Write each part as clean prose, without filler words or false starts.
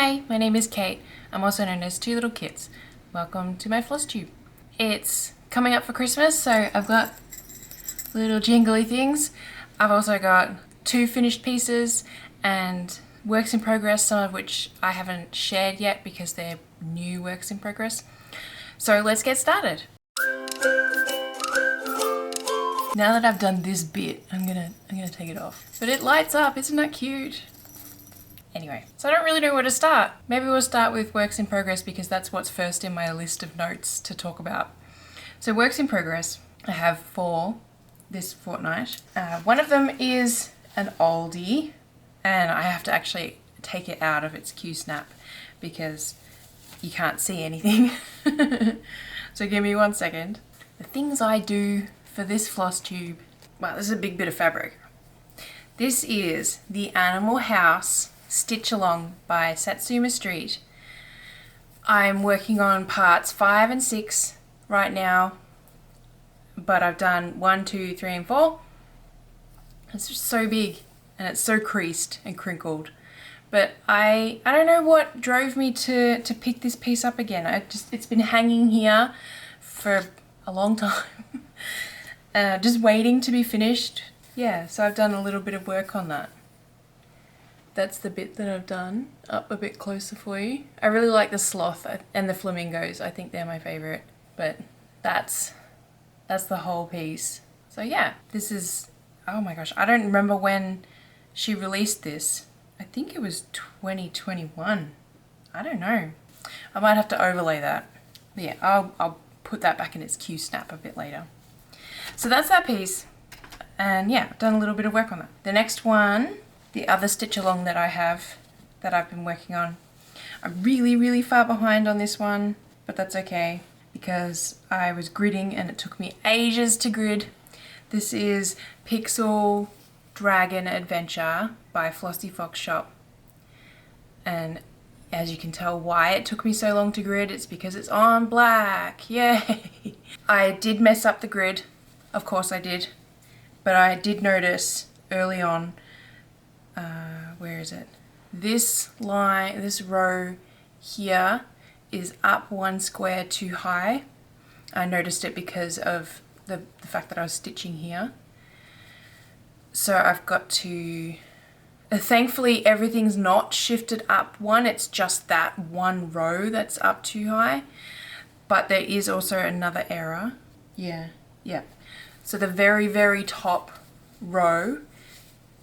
Hi, my name is Kate. I'm also known as Two Little Kits. Welcome to my FlossTube. It's coming up for Christmas, so I've got little jingly things. I've also got 2 finished pieces and works in progress, some of which I haven't shared yet because they're new works in progress. So let's get started. Now that I've done this bit, I'm gonna take it off. But it lights up, isn't that cute? Anyway, so I don't really know where to start. Maybe we'll start with works in progress because that's what's first in my list of notes to talk about. So works in progress, I have 4 this fortnight. One of them is an oldie and I have to actually take it out of its Q-snap because you can't see anything. So give me 1 second. The things I do for this floss tube, wow, this is a big bit of fabric. This is the Animal House Stitch Along by Satsuma Street. I'm working on parts 5 and 6 right now, but I've done 1, 2, 3, and 4. It's just so big and it's so creased and crinkled. But I don't know what drove me to pick this piece up again. It's been hanging here for a long time. Just waiting to be finished. Yeah, so I've done a little bit of work on that. That's the bit that I've done, up a bit closer for you. I really like the sloth and the flamingos. I think they're my favorite, but that's the whole piece. So yeah, this is, oh my gosh, I don't remember when she released this. I think it was 2021. I don't know. I might have to overlay that. But yeah, I'll put that back in its Q-snap a bit later. So that's that piece. And yeah, I've done a little bit of work on that. The next one, the other stitch along that I have, that I've been working on. I'm really far behind on this one, but that's okay because I was gridding and it took me ages to grid. This is Pixel Dragon Adventure by Flossy Fox Shop. And as you can tell why it took me so long to grid, it's because it's on black. Yay! I did mess up the grid, of course I did, but I did notice early on, where is it? This line, this row here is up 1 square too high. I noticed it because of the fact that I was stitching here. So I've got to, thankfully everything's not shifted up 1, it's just that 1 row that's up too high. But there is also another error. Yeah. So the very top row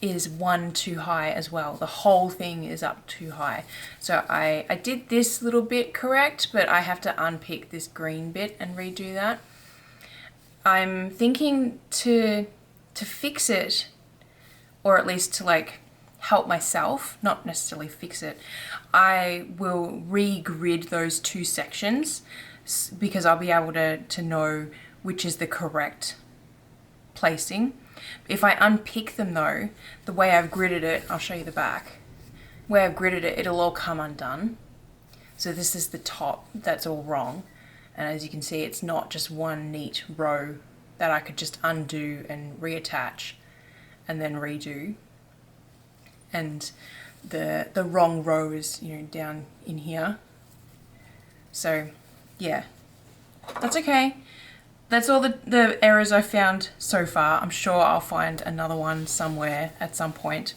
is 1 too high as well. The whole thing is up too high. So I did this little bit correct, but I have to unpick this green bit and redo that. I'm thinking to fix it, or at least to like help myself, not necessarily fix it. I will re-grid those 2 sections because I'll be able to know which is the correct placing. If I unpick them though, the way I've gridded it, I'll show you the back. The way I've gridded it, it'll all come undone. So this is the top, that's all wrong. And as you can see, it's not just 1 neat row that I could just undo and reattach and then redo. And the wrong row is, you know, down in here. So yeah, that's okay. That's all the errors I've found so far. I'm sure I'll find another one somewhere at some point.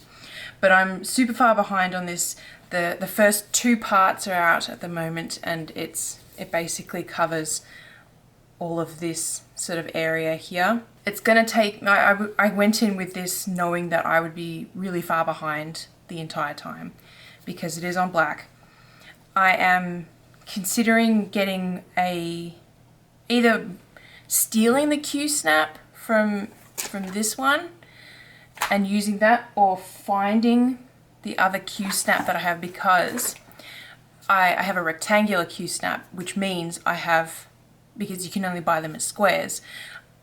But I'm super far behind on this. The first 2 parts are out at the moment and it basically covers all of this sort of area here. It's gonna take, I went in with this knowing that I would be really far behind the entire time because it is on black. I am considering getting either stealing the Q-snap from this one and using that, or finding the other Q-snap that I have, because I have a rectangular Q-snap, which means I have, because you can only buy them as squares,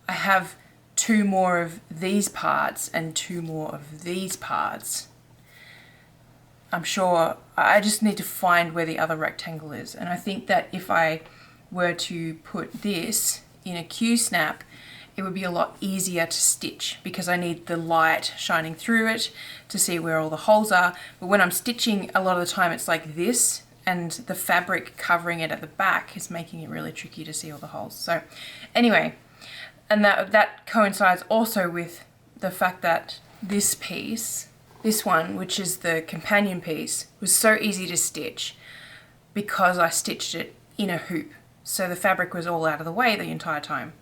I have 2 more of these parts and 2 more of these parts. I'm sure I just need to find where the other rectangle is, and I think that if I were to put this in a Q-snap, it would be a lot easier to stitch because I need the light shining through it to see where all the holes are. But when I'm stitching, a lot of the time it's like this, and the fabric covering it at the back is making it really tricky to see all the holes. So anyway, and that coincides also with the fact that this piece, this one, which is the companion piece, was so easy to stitch because I stitched it in a hoop. So the fabric was all out of the way the entire time.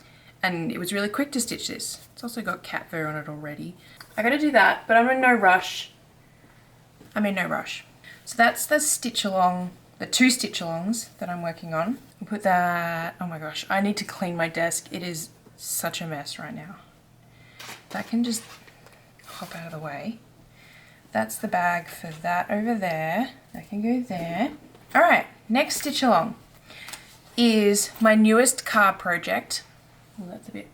And it was really quick to stitch this. It's also got cat fur on it already. I gotta do that, but I'm in no rush. I'm in no rush. So that's the stitch along, the 2 stitch alongs that I'm working on. I'll put that, oh my gosh, I need to clean my desk. It is such a mess right now. That can just hop out of the way. That's the bag for that over there. That can go there. All right, next stitch along is my newest car project. Oh, that's a bit,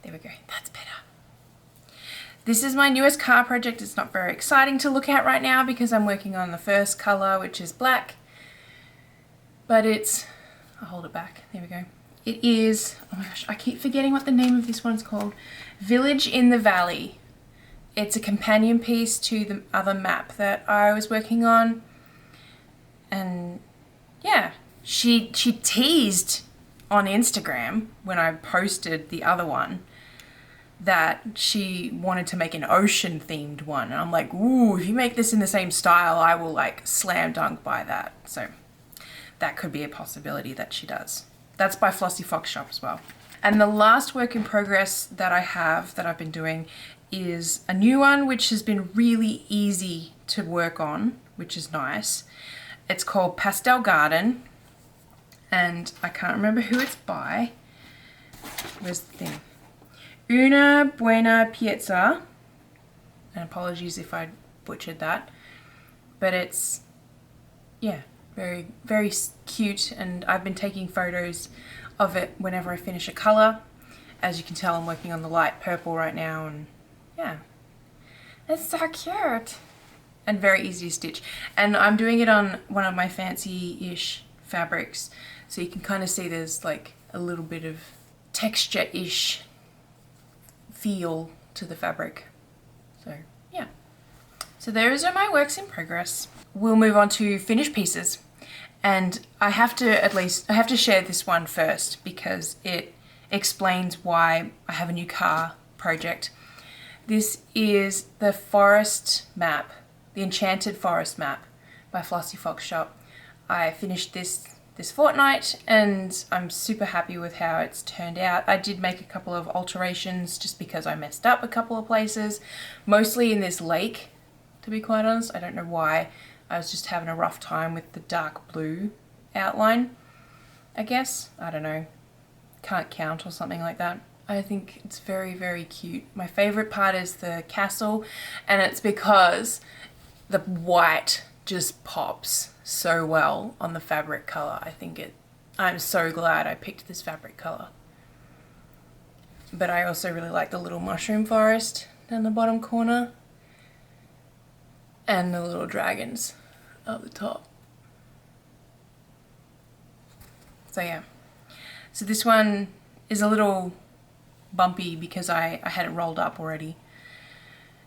there we go, that's better. This is my newest car project. It's not very exciting to look at right now because I'm working on the first color, which is black, but it's, I'll hold it back, there we go. It is, oh my gosh, I keep forgetting what the name of this one's called. Village in the Valley. It's a companion piece to the other map that I was working on. And yeah, she teased on Instagram when I posted the other one that she wanted to make an ocean themed one. And I'm like, ooh, if you make this in the same style, I will like slam dunk by that. So that could be a possibility that she does. That's by Flossy Fox Shop as well. And the last work in progress that I have, that I've been doing, is a new one which has been really easy to work on, which is nice. It's called Pastel Garden, and I can't remember who it's by. Where's the thing? Una Buena Piezza, and apologies if I butchered that, but it's, yeah, very, very cute, and I've been taking photos of it whenever I finish a color. As you can tell, I'm working on the light purple right now, and yeah, it's so cute and very easy to stitch. And I'm doing it on one of my fancy-ish fabrics, so you can kind of see there's like a little bit of texture-ish feel to the fabric. So yeah, so those are my works in progress. We'll move on to finished pieces, and I have to share this one first because it explains why I have a new car project. This is the forest map, the Enchanted Forest map by Flossy Fox Shop. I finished this fortnight and I'm super happy with how it's turned out. I did make a couple of alterations just because I messed up a couple of places, mostly in this lake, to be quite honest. I don't know why. I was just having a rough time with the dark blue outline, I guess. I don't know. Can't count or something like that. I think it's very, very cute. My favorite part is the castle, and it's because the white just pops so well on the fabric color. I'm so glad I picked this fabric color. But I also really like the little mushroom forest down the bottom corner and the little dragons up the top. So yeah, so this one is a little bumpy because I had it rolled up already,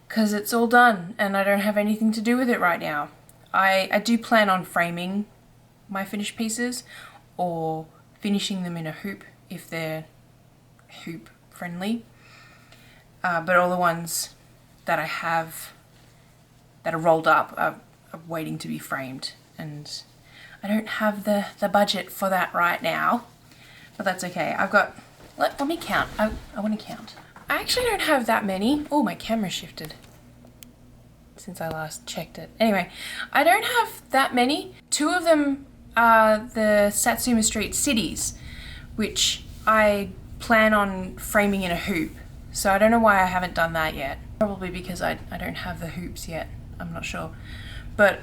because it's all done and I don't have anything to do with it right now. I do plan on framing my finished pieces or finishing them in a hoop if they're hoop friendly, but all the ones that I have that are rolled up are waiting to be framed, and I don't have the budget for that right now, but that's okay. I've got, let me count. I want to count. I actually don't have that many. Oh, my camera shifted since I last checked it. Anyway, I don't have that many. 2 of them are the Satsuma Street cities, which I plan on framing in a hoop. So I don't know why I haven't done that yet. Probably because I don't have the hoops yet. I'm not sure. But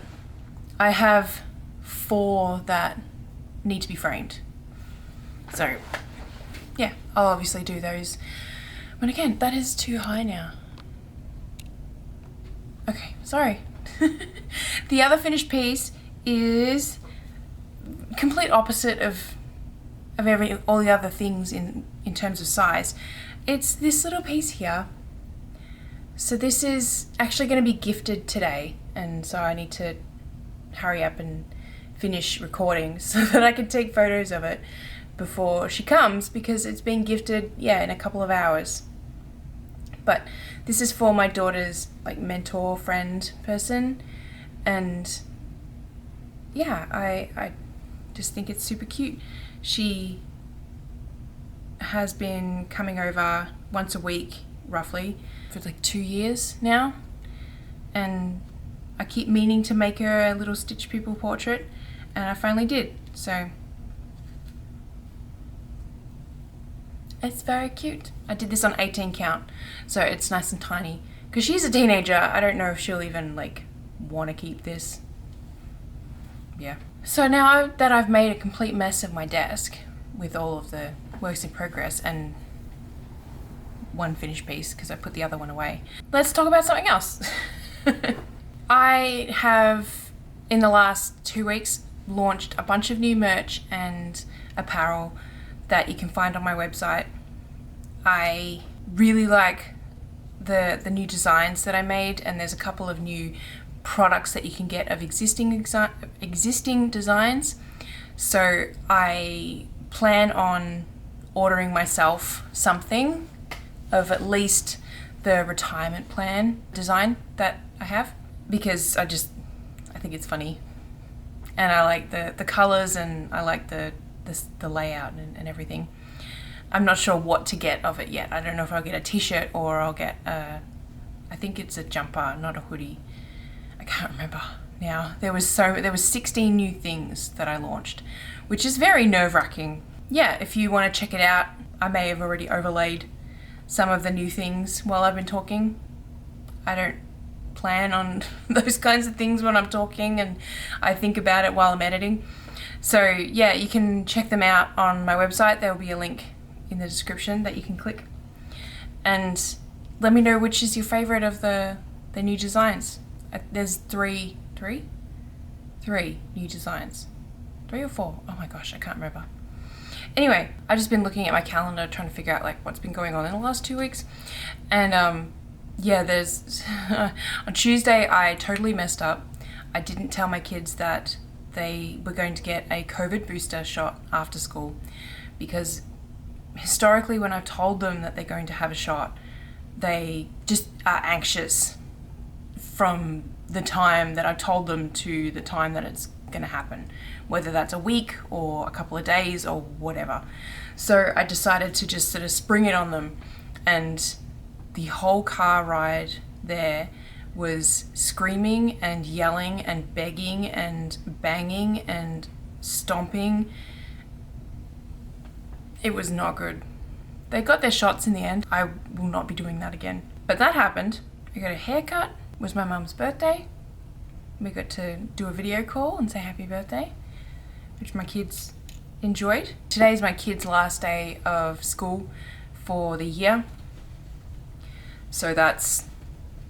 I have 4 that need to be framed. So yeah, I'll obviously do those. But again, that is too high now. Okay, sorry. The other finished piece is complete opposite of all the other things in terms of size. It's this little piece here. So this is actually going to be gifted today, and so I need to hurry up and finish recording so that I can take photos of it before she comes, because it's being gifted, yeah, in a couple of hours. But this is for my daughter's like mentor friend person, and yeah, I just think it's super cute. She has been coming over once a week roughly for like 2 years now, and I keep meaning to make her a little Stitch People portrait, and I finally did. So it's very cute. I did this on 18 count, so it's nice and tiny. Because she's a teenager, I don't know if she'll even like want to keep this. Yeah. So now that I've made a complete mess of my desk with all of the works in progress and one finished piece because I put the other one away, let's talk about something else. I have, in the last 2 weeks, launched a bunch of new merch and apparel that you can find on my website. I really like the new designs that I made, and there's a couple of new products that you can get of existing designs. So I plan on ordering myself something of at least the retirement plan design that I have, because I think it's funny, and I like the colors, and I like the layout and everything. I'm not sure what to get of it yet. I don't know if I'll get a t-shirt or I'll get I think it's a jumper, not a hoodie. I can't remember now. There was 16 new things that I launched, which is very nerve-wracking. Yeah, if you want to check it out, I may have already overlaid some of the new things while I've been talking. I don't plan on those kinds of things when I'm talking, and I think about it while I'm editing. So yeah, you can check them out on my website. There will be a link in the description that you can click, and let me know which is your favorite of the new designs. There's three new designs. 3 or 4? Oh my gosh, I can't remember. Anyway, I've just been looking at my calendar trying to figure out like what's been going on in the last 2 weeks, and yeah, there's on Tuesday I totally messed up. I didn't tell my kids that they were going to get a COVID booster shot after school, because historically when I've told them that they're going to have a shot, they just are anxious from the time that I've told them to the time that it's going to happen, whether that's a week or a couple of days or whatever. So I decided to just sort of spring it on them, and the whole car ride there was screaming and yelling and begging and banging and stomping. It was not good. They got their shots in the end. I will not be doing that again. But that happened. I got a haircut. It was my mum's birthday. We got to do a video call and say happy birthday, which my kids enjoyed. Today's my kids' last day of school for the year. So that's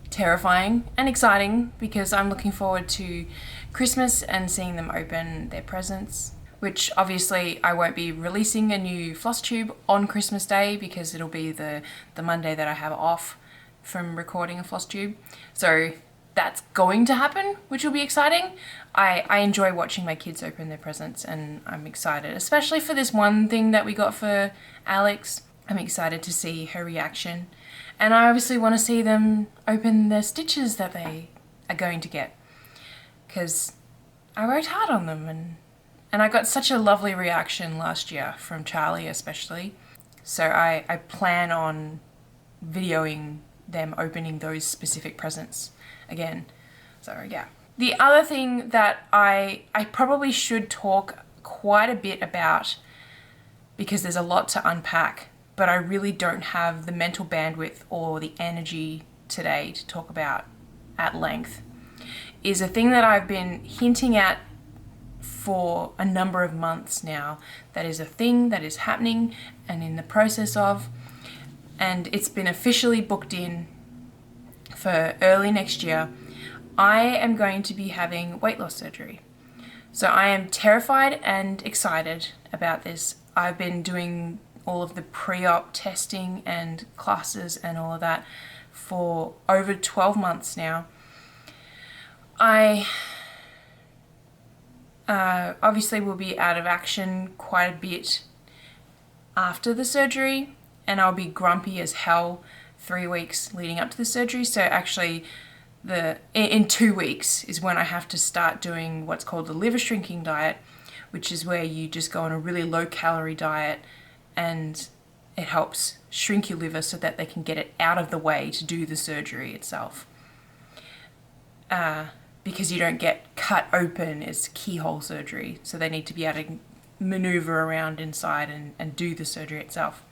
terrifying and exciting, because I'm looking forward to Christmas and seeing them open their presents, which obviously I won't be releasing a new FlossTube on Christmas Day, because it'll be the Monday that I have off from recording a FlossTube. So that's going to happen, which will be exciting. I enjoy watching my kids open their presents, and I'm excited, especially for this one thing that we got for Alex. I'm excited to see her reaction. And I obviously want to see them open the stitches that they are going to get, because I worked hard on them, and I got such a lovely reaction last year from Charlie especially. So I plan on videoing them opening those specific presents again. So yeah. The other thing that I probably should talk quite a bit about, because there's a lot to unpack, but I really don't have the mental bandwidth or the energy today to talk about at length, is a thing that I've been hinting at for a number of months now. That is a thing that is happening and in the process of, and it's been officially booked in for early next year. I am going to be having weight loss surgery. So I am terrified and excited about this. I've been doing all of the pre-op testing and classes and all of that for over 12 months now. I obviously will be out of action quite a bit after the surgery, and I'll be grumpy as hell 3 weeks leading up to the surgery. So actually in 2 weeks is when I have to start doing what's called the liver shrinking diet, which is where you just go on a really low calorie diet and it helps shrink your liver so that they can get it out of the way to do the surgery itself. Because you don't get cut open, it's keyhole surgery, so they need to be able to maneuver around inside and do the surgery itself.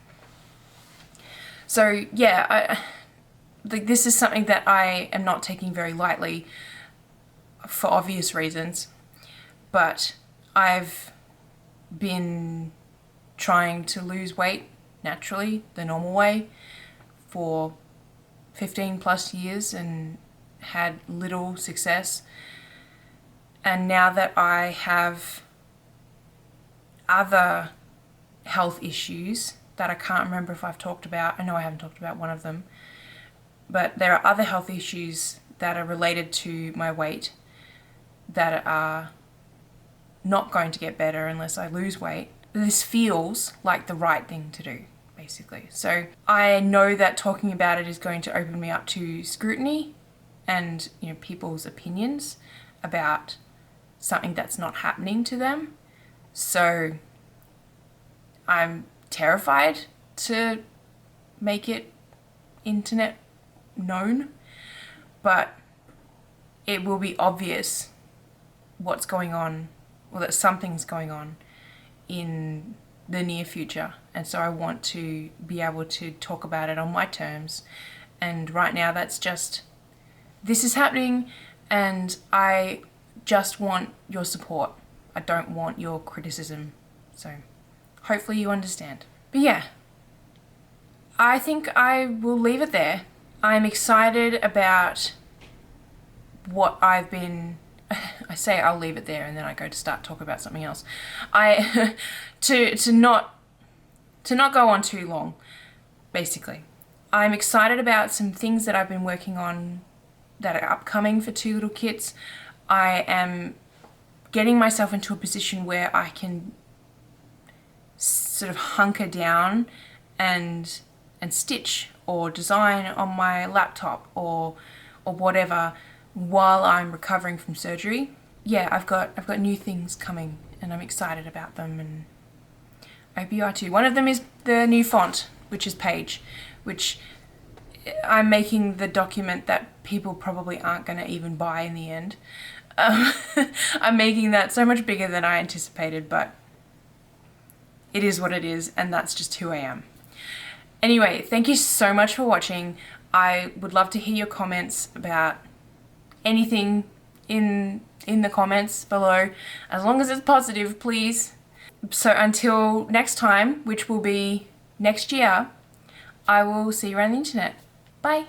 So yeah, this is something that I am not taking very lightly for obvious reasons, but I've been trying to lose weight naturally, the normal way, for 15 plus years and had little success. And now that I have other health issues that I can't remember if I've talked about, I know I haven't talked about one of them, but there are other health issues that are related to my weight that are not going to get better unless I lose weight. This feels like the right thing to do, basically. So I know that talking about it is going to open me up to scrutiny and, you know, people's opinions about something that's not happening to them. So I'm terrified to make it internet known, but it will be obvious what's going on, or that something's going on in the near future. And so I want to be able to talk about it on my terms. And right now that's just, this is happening and I just want your support. I don't want your criticism. So hopefully you understand. But yeah, I think I will leave it there. I'm excited about what I've been, I say I'll leave it there and then I go to start talking about something else. To not go on too long, basically. I'm excited about some things that I've been working on that are upcoming for Two Little Kits. I am getting myself into a position where I can sort of hunker down and stitch or design on my laptop or whatever while I'm recovering from surgery. Yeah, I've got new things coming and I'm excited about them, and I hope you are too. One of them is the new font, which is Page, which I'm making the document that people probably aren't going to even buy in the end. I'm making that so much bigger than I anticipated, but it is what it is, and that's just who I am. Anyway, thank you so much for watching. I would love to hear your comments about anything in the comments below, as long as it's positive, please. So until next time, which will be next year, I will see you around the internet. Bye.